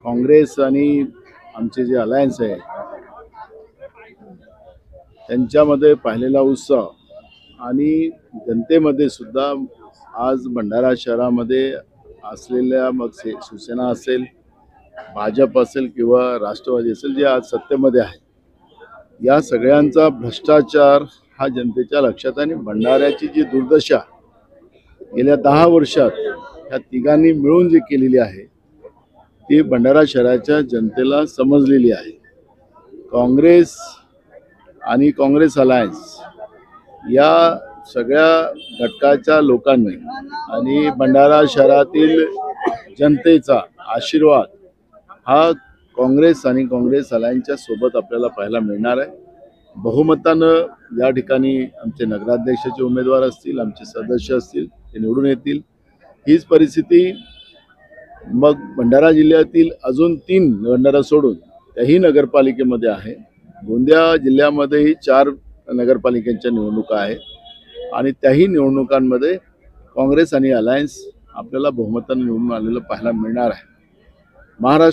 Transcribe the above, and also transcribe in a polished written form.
काँग्रेस आणि आमचे जे अलायन्स आहे त्यांच्यामध्ये पाहिलेला उत्साह आणि जनतेमध्ये सुद्धा आज भंडारा शहरामध्ये असलेल्या मग शिवसेना असेल, भाजप असेल किंवा राष्ट्रवादी असेल जे आज सत्तेमध्ये आहे, या सगळ्यांचा भ्रष्टाचार हा जनतेच्या लक्षात आणि भंडाऱ्याची जी दुर्दशा गेल्या 10 वर्षात ह्या तिघांनी मिळून जी केलेली आहे ती भंडारा शहराच्या जनतेला समजलेली आहे। काँग्रेस आणि काँग्रेस अलायन्स या सगळ्या घटकाच्या लोकांनी आणि भंडारा शहरातील जनतेचा आशीर्वाद हा काँग्रेस आणि काँग्रेस अलायन्सच्या सोबत आपल्याला पाहायला मिळणार आहे। बहुमतानं या ठिकाणी आमचे नगराध्यक्षाचे उमेदवार असतील, आमचे सदस्य असतील, ते निवडून येतील। हीच परिस्थिती मग भंडारा जिल्ह्यातील अजून 3 भंडारा सोडून त्याही नगरपालिकेमध्ये आहे। गोंदिया जिल्ह्यामध्येही 4 नगरपालिकांच्या निवडणुका आहेत आणि त्याही निवडणुकांमध्ये काँग्रेस आणि अलायन्स आपल्याला बहुमताने निवडून आलेलं पाहायला मिळणार आहे। महाराष्ट्र